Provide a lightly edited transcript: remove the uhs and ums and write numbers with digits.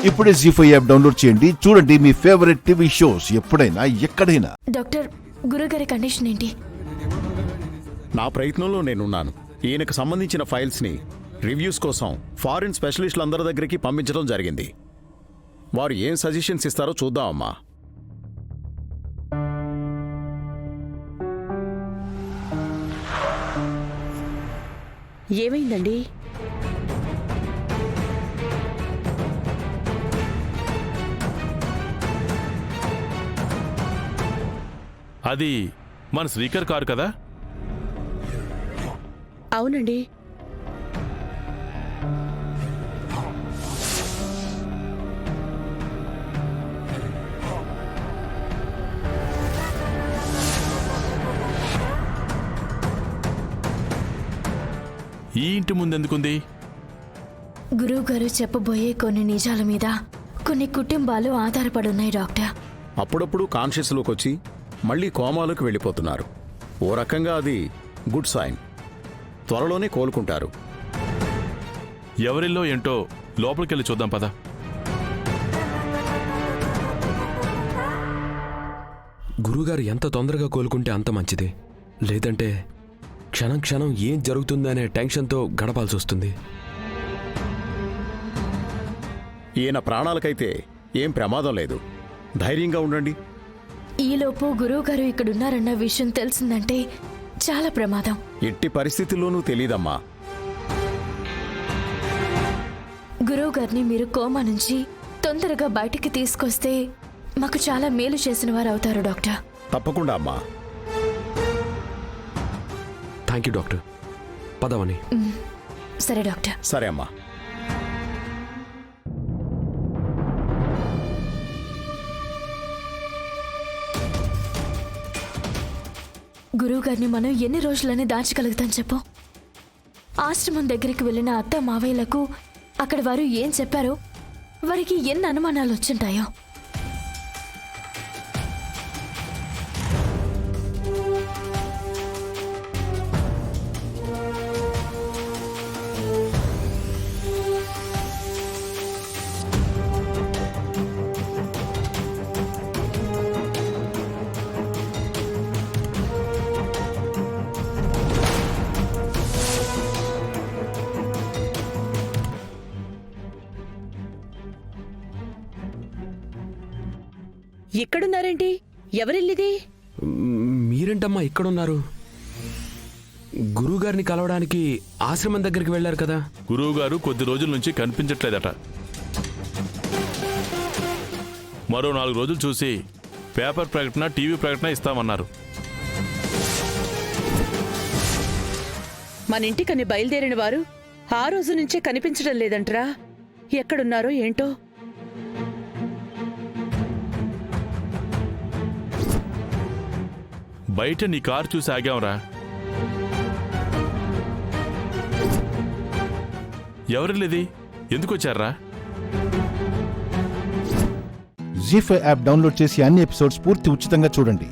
ఇప్పుడే జీ5 app download చేయండి. చూడండి మీ ఫేవరెట్ టీవీ షోస్ ఎప్పుడైనా ఎక్కడైనా. డాక్టర్, గురుగారి కండిషన్ ఏంటి? నా ప్రయత్నంలో నేనున్నాను. ఈయనకు సంబంధించిన ఫైల్స్ని రివ్యూస్ కోసం ఫారిన్ స్పెషలిస్టులందరి దగ్గరికి పంపించడం జరిగింది. వారు ఏం సజెషన్స్ ఇస్తారో చూద్దామమ్మా. ఏమైందండి? అది మన శ్రీకర్ కారు కదా? అవునండి. ఈ ఇంటి ముందెందుకుంది? గురువు గారు చెప్పబోయే కొన్ని నిజాల మీద కొన్ని కుటుంబాలు ఆధారపడున్నాయి డాక్టర్. అప్పుడప్పుడు కాన్షియస్లోకి వచ్చి మళ్ళీ కోమాలోకి వెళ్ళిపోతున్నారు. ఓ రకంగా అది గుడ్ సైన్. త్వరలోనే కోలుకుంటారు. ఎవరిల్లో ఏంటో లోపలికెళ్ళి చూద్దాం పద. గురుగారు ఎంత తొందరగా కోలుకుంటే అంత మంచిది. లేదంటే క్షణం క్షణం ఏం జరుగుతుందనే టెన్షన్తో గడపాల్సి వస్తుంది. ఈయన ప్రాణాలకైతే ఏం ప్రమాదం లేదు. ధైర్యంగా ఉండండి. ఈలోపు గురువు గారు ఇక్కడున్నారన్న విషయం తెలిసిందంటే చాలా ప్రమాదం. ఎట్టి పరిస్థితుల్లోనూ తెలీదమ్మా. గురువు గారిని మీరు కోమా నుంచి తొందరగా బయటికి తీసుకొస్తే మాకు చాలా మేలు చేసిన వారు అవుతారు డాక్టర్. తప్పకుండా అమ్మా. Thank you doctor. పదవని. సరే డాక్టర్. సరే అమ్మా. గురువు గారిని మనం ఎన్ని రోజులని దాచగలుగుతాం చెప్పు? ఆశ్రమం దగ్గరికి వెళ్ళిన అత్త మావయ్యలకు అక్కడ వారు ఏం చెప్పారో, వారికి ఎన్ని అనుమానాలు వచ్చుంటాయో. ఇక్కడున్నారేంటి? ఎవరిల్లిది? మీరేంటమ్మా ఇక్కడున్నారు? గురువుగారిని కలవడానికి ఆశ్రమం దగ్గరికి వెళ్లారు కదా? గురువుగారు కొద్ది రోజుల నుంచి కనిపించట్లేదట. మరో 4 రోజులు చూసి పేపర్ ప్రకటన, టీవీ ప్రకటన ఇస్తామన్నారు. మన ఇంటికని బయలుదేరిన వారు ఆ రోజు నుంచే కనిపించడం లేదంటరా. ఎక్కడున్నారో ఏంటో. బయట నీ కారు చూసి ఆగాంరా. ఎవరిది? ఎందుకు వచ్చారా? జీ5 యాప్ డౌన్లోడ్ చేసి అన్ని ఎపిసోడ్స్ పూర్తి ఉచితంగా చూడండి.